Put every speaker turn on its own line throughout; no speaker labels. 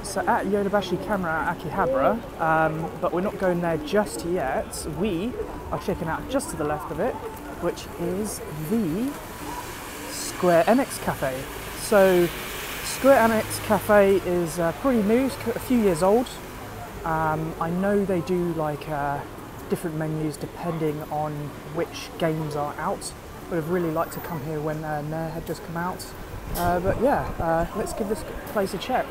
So at Yodobashi Camera at Akihabara, but we're not going there just yet. We are checking out just to the left of it, which is the Square Enix Cafe. So Square Enix Cafe is pretty new, it's a few years old. I know they do like different menus depending on which games are out. Would have really liked to come here when Nair had just come out. But yeah, let's give this place a check.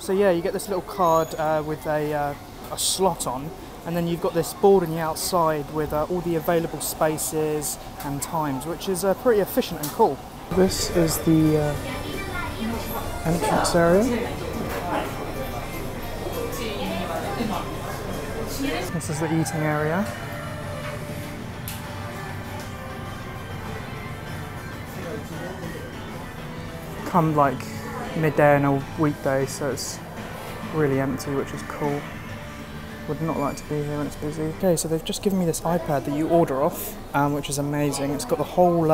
So yeah, you get this little card with a slot on, and then you've got this board on the outside with all the available spaces and times, which is pretty efficient and cool. This is the entrance area. This is the eating area. Come like midday on a weekday, so it's really empty, which is cool. Would not like to be here when it's busy. Okay, so they've just given me this iPad that you order off, which is amazing. It's got the whole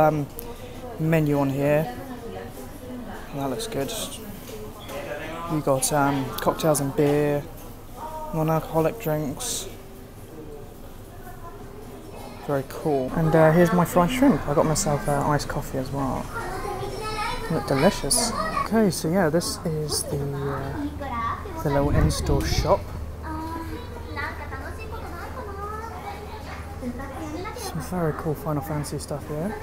menu on here. That looks good. You got cocktails and beer, non-alcoholic drinks. Very cool. And here's my fried shrimp. I got myself iced coffee as well. Look delicious. Okay, so yeah, this is the little in-store shop. Some very cool Final Fantasy stuff here.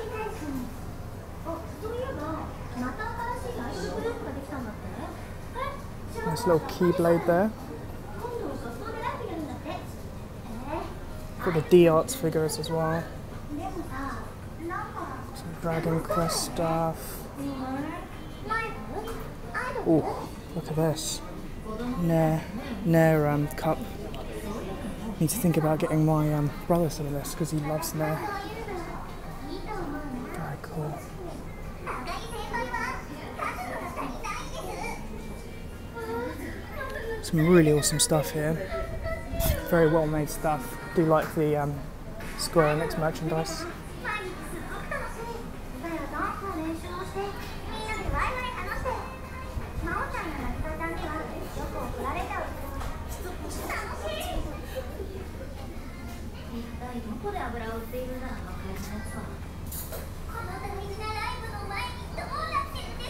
Nice little keyblade there. Got the D-Arts figures as well. Some Dragon Quest stuff. Oh, look at this. Nair cup. Need to think about getting my brother some of this because he loves Nair. Very cool. Some really awesome stuff here. Very well made stuff. Do like the Square Enix merchandise.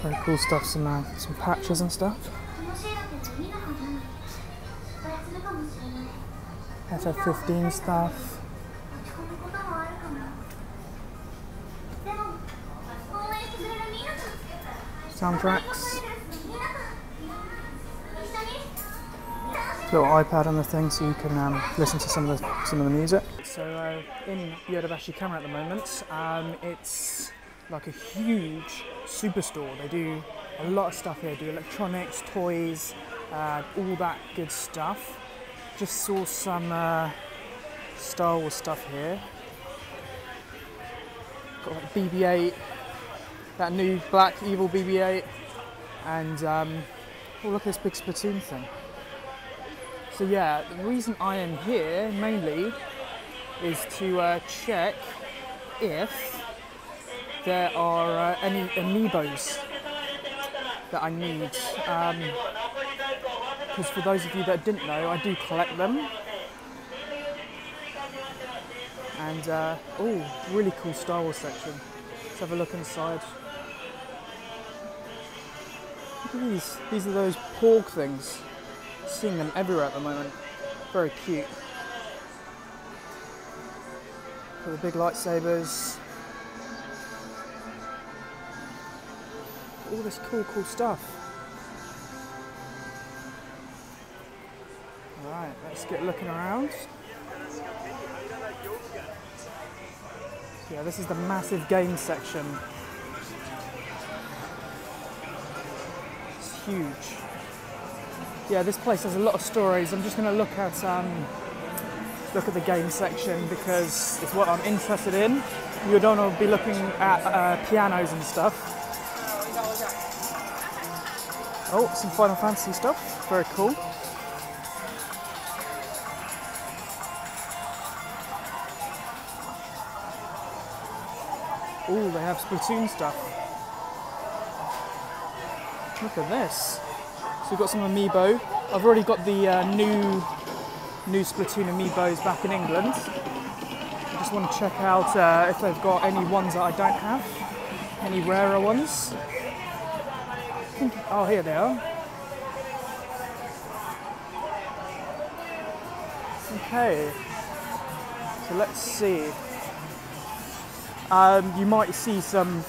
Very cool stuff, some patches and stuff. FF15 stuff. Soundtracks. Little iPad on the thing so you can listen to some of the music. So in Yodobashi Camera at the moment, it's like a huge superstore. They do a lot of stuff here. Do electronics, toys, all that good stuff. Just saw some Star Wars stuff here. Got like BB-8, that new black evil BB-8, and oh look at this big Splatoon thing. So yeah, the reason I am here mainly is to check if there are any Amiibos that I need. Because for those of you that didn't know, I do collect them. And oh, really cool Star Wars section. Let's have a look inside. Look at these. These are those Porg things. Seeing them everywhere at the moment. Very cute. Got the big lightsabers. All this cool stuff. Alright, let's get looking around. Yeah, this is the massive game section. It's huge. Yeah, this place has a lot of stories. I'm just going to look at the game section because it's what I'm interested in. You don't want to be looking at pianos and stuff. Oh, some Final Fantasy stuff. Very cool. Oh, they have Splatoon stuff. Look at this. we've got some Amiibo. I've already got the new Splatoon Amiibos back in England. I just want to check out if they've got any ones that I don't have, any rarer ones. Oh, here they are. Okay, so let's see. You might see some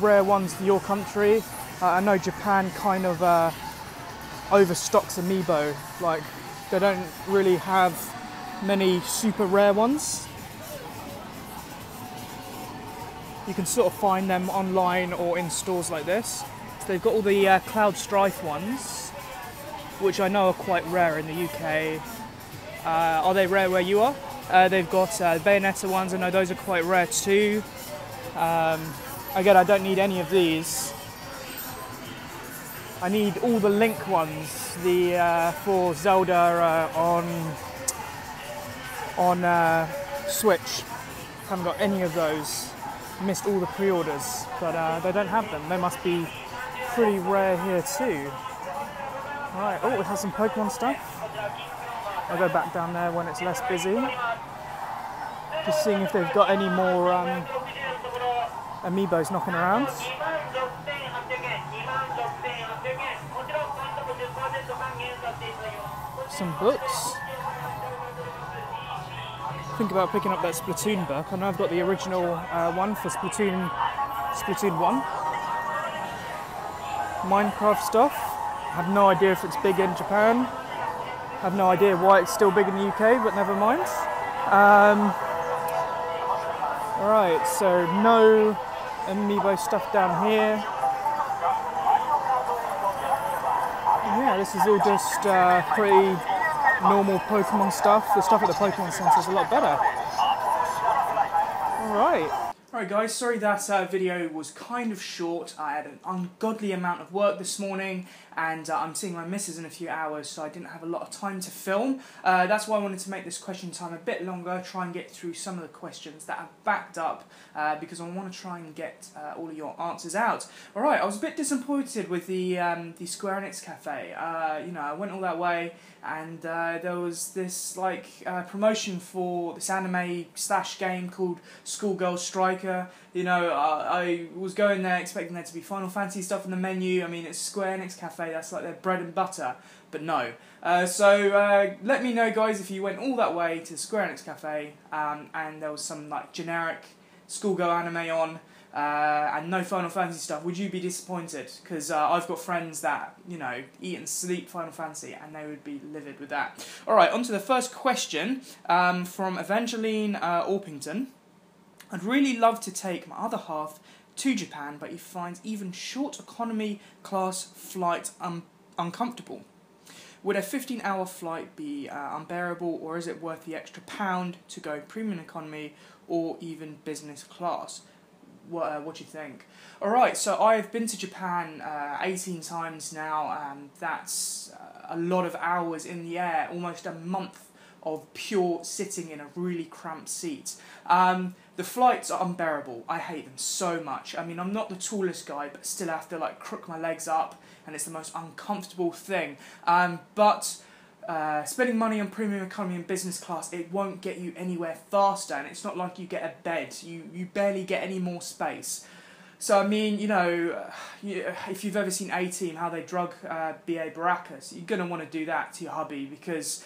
rare ones for your country. I know Japan kind of overstocks Amiibo. Like, they don't really have many super rare ones. You can sort of find them online or in stores like this. So they've got all the Cloud Strife ones, which I know are quite rare in the UK. Are they rare where you are? They've got Bayonetta ones. I know those are quite rare too. Again, I don't need any of these. I need all the Link ones, the for Zelda on Switch. Haven't got any of those. Missed all the pre-orders, but they don't have them. They must be pretty rare here too. Right. Oh, it has some Pokemon stuff. I'll go back down there when it's less busy. Just seeing if they've got any more Amiibos knocking around. Some books. Think about picking up that Splatoon book. I know I've got the original one for Splatoon 1. Minecraft stuff. I have no idea if it's big in Japan. I have no idea why it's still big in the UK, but never mind. Alright, so no Amiibo stuff down here. Yeah, this is all just pretty normal Pokemon stuff. The stuff at the Pokemon Center is a lot better. Alright. Alright guys, sorry that video was kind of short. I had an ungodly amount of work this morning and I'm seeing my missus in a few hours, so I didn't have a lot of time to film. That's why I wanted to make this question time a bit longer, try and get through some of the questions that I've backed up because I want to try and get all of your answers out. Alright, I was a bit disappointed with the Square Enix Cafe. You know, I went all that way and there was this like promotion for this anime / game called Schoolgirl Striker. You know, I was going there expecting there to be Final Fantasy stuff in the menu. I mean, it's Square Enix Cafe, that's like their bread and butter, but no. So let me know guys if you went all that way to Square Enix Cafe and there was some like generic schoolgirl anime on and no Final Fantasy stuff. Would you be disappointed? Because I've got friends that, you know, eat and sleep Final Fantasy and they would be livid with that. Alright, on to the first question from Evangeline Orpington. I'd really love to take my other half to Japan, but he finds even short economy class flight uncomfortable. Would a 15-hour flight be unbearable, or is it worth the extra £1 to go premium economy or even business class? What do you think? Alright, so I've been to Japan 18 times now, and that's a lot of hours in the air, almost a month of pure sitting in a really cramped seat. The flights are unbearable. I hate them so much. I mean, I'm not the tallest guy, but still have to like crook my legs up, and it's the most uncomfortable thing. But spending money on premium economy and business class, it won't get you anywhere faster, and it's not like you get a bed. You barely get any more space. So, I mean, you know, if you've ever seen A-Team, how they drug B.A. Baracus, you're going to want to do that to your hubby, because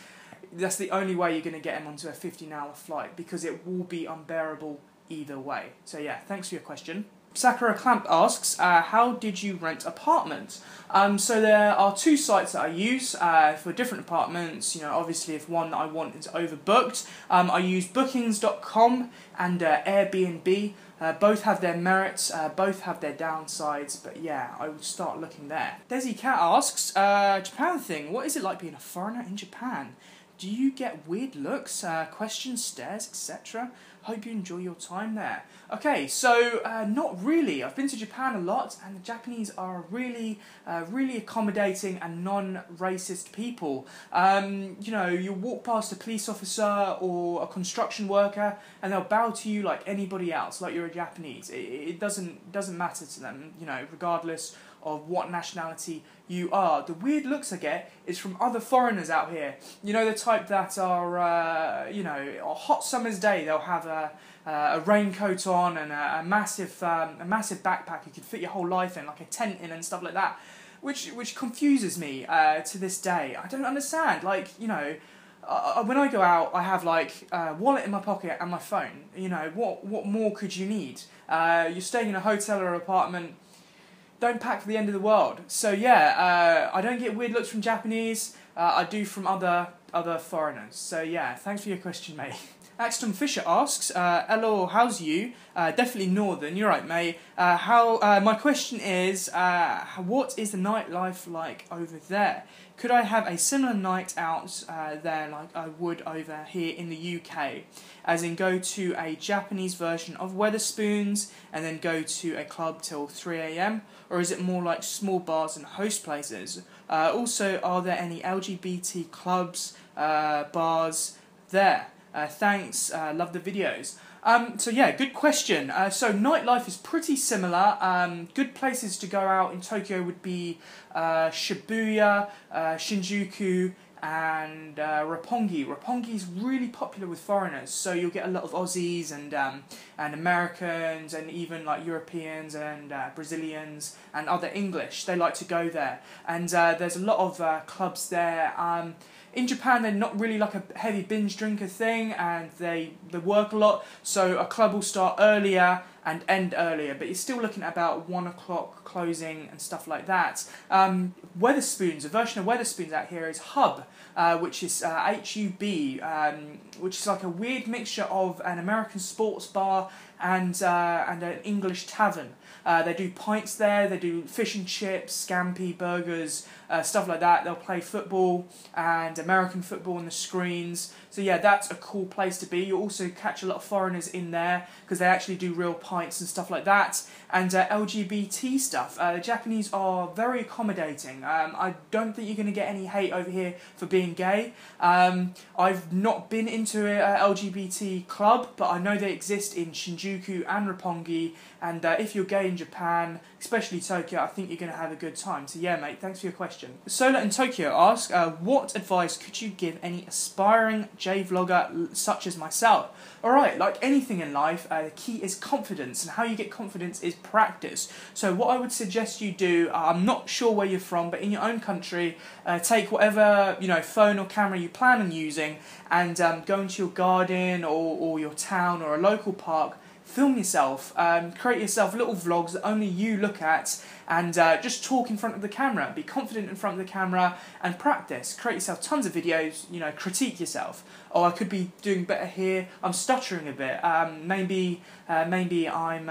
that's the only way you're going to get him onto a 15-hour flight, because it will be unbearable either way. So yeah, thanks for your question. Sakura Clamp asks, how did you rent apartment? So there are two sites that I use for different apartments. You know, obviously if one that I want is overbooked, I use bookings.com and Airbnb. Both have their merits, both have their downsides, but yeah, I would start looking there. Desi Cat asks, Japan thing, what is it like being a foreigner in Japan? Do you get weird looks, questions, stares, etc.? Hope you enjoy your time there. Okay, so not really. I've been to Japan a lot, and the Japanese are really, really accommodating and non-racist people. You know, you walk past a police officer or a construction worker, and they'll bow to you like anybody else, like you're a Japanese. It doesn't matter to them, you know, regardless of what nationality you are. The weird looks I get is from other foreigners out here. You know, the type that are, you know, a hot summer's day, they'll have a raincoat on and a massive backpack you could fit your whole life in, like a tent in and stuff like that, which confuses me to this day. I don't understand. Like, you know, when I go out, I have like a wallet in my pocket and my phone. You know, what more could you need? You're staying in a hotel or an apartment. Don't pack for the end of the world. So yeah, I don't get weird looks from Japanese. I do from other foreigners. So yeah, thanks for your question, mate. Axton Fisher asks, hello, how's you? Definitely northern, you're right, mate. My question is, what is the nightlife like over there? Could I have a similar night out there like I would over here in the UK? As in go to a Japanese version of Wetherspoons and then go to a club till 3 AM? Or is it more like small bars and host places? Also, are there any LGBT clubs, bars there? Thanks, love the videos. So yeah, good question. So nightlife is pretty similar. Good places to go out in Tokyo would be Shibuya, Shinjuku, and Roppongi. Roppongi is really popular with foreigners, so you'll get a lot of Aussies and Americans and even like Europeans and Brazilians and other English. They like to go there, and there's a lot of clubs there. In Japan, they're not really like a heavy binge drinker thing, and they work a lot, so a club will start earlier and end earlier, but you're still looking at about 1 o'clock closing and stuff like that. Wetherspoons, a version of Wetherspoons out here is Hub, which is H-U-B, which is like a weird mixture of an American sports bar and an English tavern. They do pints there, they do fish and chips, scampi, burgers, stuff like that. They'll play football and American football on the screens. So yeah, that's a cool place to be. You'll also catch a lot of foreigners in there because they actually do real pints and stuff like that. And LGBT stuff. The Japanese are very accommodating. I don't think you're going to get any hate over here for being gay. I've not been into a LGBT club, but I know they exist in Shinjuku and Roppongi. And if you're gay in Japan, especially Tokyo, I think you're going to have a good time. So yeah, mate, thanks for your question. Solar in Tokyo asks, what advice could you give any aspiring J-vlogger such as myself? Alright, like anything in life, the key is confidence, and how you get confidence is practice. So what I would suggest you do, I'm not sure where you're from, but in your own country, take whatever phone or camera you plan on using, and go into your garden or your town or a local park. Film yourself, create yourself little vlogs that only you look at, and just talk in front of the camera. Be confident in front of the camera and practice. Create yourself tons of videos, critique yourself. Oh, I could be doing better here, I'm stuttering a bit, maybe I'm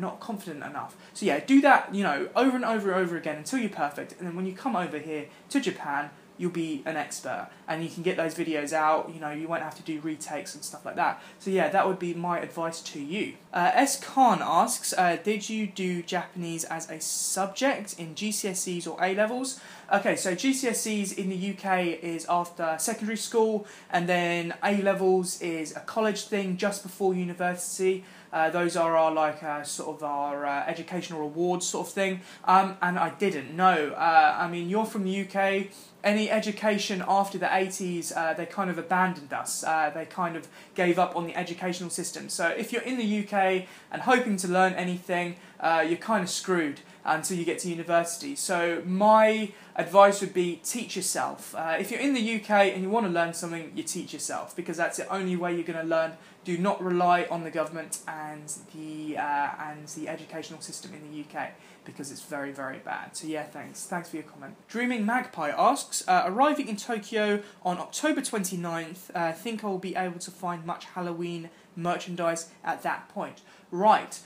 not confident enough. So yeah, do that over and over and over again until you're perfect, and then when you come over here to Japan, you'll be an expert, and you can get those videos out, you won't have to do retakes and stuff like that. So yeah, that would be my advice to you. S. Khan asks, did you do Japanese as a subject in GCSEs or A-levels? Okay, so GCSEs in the UK is after secondary school, and then A-levels is a college thing just before university. Those are our sort of our educational awards sort of thing, and I didn't know. I mean, you're from the UK. Any education after the 80s, they kind of abandoned us. They kind of gave up on the educational system. So if you're in the UK and hoping to learn anything, you're kind of screwed until you get to university. So my advice would be teach yourself. If you're in the UK and you want to learn something, you teach yourself, because that's the only way you're going to learn. Do not rely on the government and the educational system in the UK, because it's very, very bad. So yeah, thanks for your comment. Dreaming Magpie asks, arriving in Tokyo on October 29th, think I will be able to find much Halloween merchandise at that point. Right,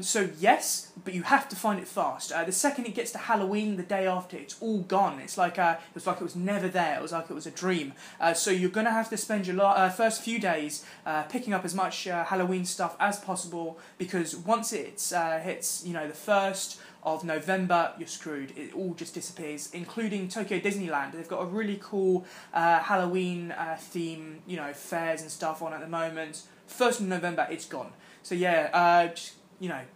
so yes, but you have to find it fast. The second it gets to Halloween, the day after, it's all gone. It's like it was never there. It was like it was a dream. So you're going to have to spend your first few days picking up as much Halloween stuff as possible, because once it hits the 1st of November, you're screwed. It all just disappears, including Tokyo Disneyland. They've got a really cool Halloween theme, fairs and stuff on at the moment. 1st of November, it's gone. So yeah, just,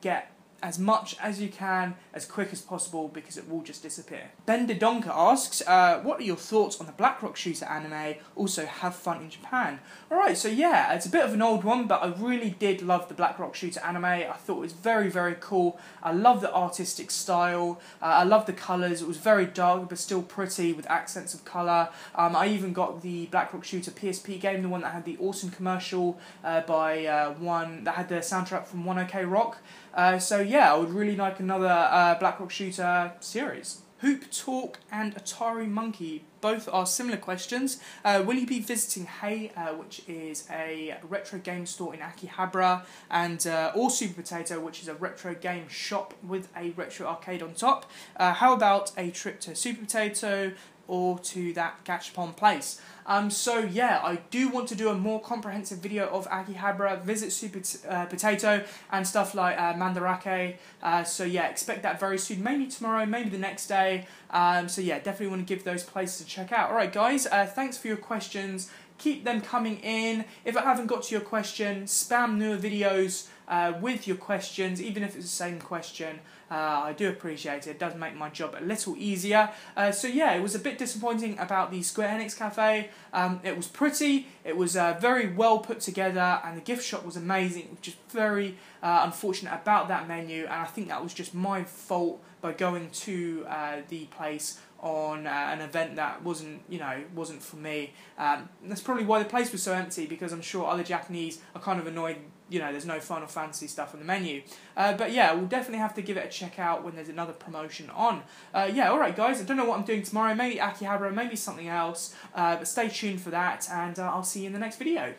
get as much as you can, as quick as possible, because it will just disappear. Ben Dodonka asks, what are your thoughts on the Blackrock Shooter anime? Also, have fun in Japan. Alright, so yeah, it's a bit of an old one, but I really did love the Blackrock Shooter anime. I thought it was very, very cool. I love the artistic style. I love the colours. It was very dark, but still pretty, with accents of colour. I even got the Blackrock Shooter PSP game, the one that had the awesome commercial by one that had the soundtrack from 1OK Rock. So yeah, I would really like another Blackrock Shooter series. Hoop Talk and Atari Monkey both are similar questions. Will you be visiting Hey, which is a retro game store in Akihabara, and or Super Potato, which is a retro game shop with a retro arcade on top? How about a trip to Super Potato or to that Gachapon place? So yeah, I do want to do a more comprehensive video of Akihabara, visit Super Potato, and stuff like Mandarake. So yeah, expect that very soon, maybe tomorrow, maybe the next day. So yeah, definitely want to give those places a check out. Alright guys, thanks for your questions. Keep them coming in. If I haven't got to your question, spam newer videos with your questions, even if it's the same question. I do appreciate it. It does make my job a little easier. So yeah, it was a bit disappointing about the Square Enix Cafe. It was pretty, it was very well put together, and the gift shop was amazing. It was just very unfortunate about that menu, and I think that was just my fault by going to the place on an event that wasn't for me. That's probably why the place was so empty, because I'm sure other Japanese are kind of annoyed, there's no Final Fantasy stuff on the menu. But yeah, we'll definitely have to give it a check out when there's another promotion on. Yeah, alright guys, I don't know what I'm doing tomorrow, maybe Akihabara, maybe something else, but stay tuned for that, and I'll see you in the next video.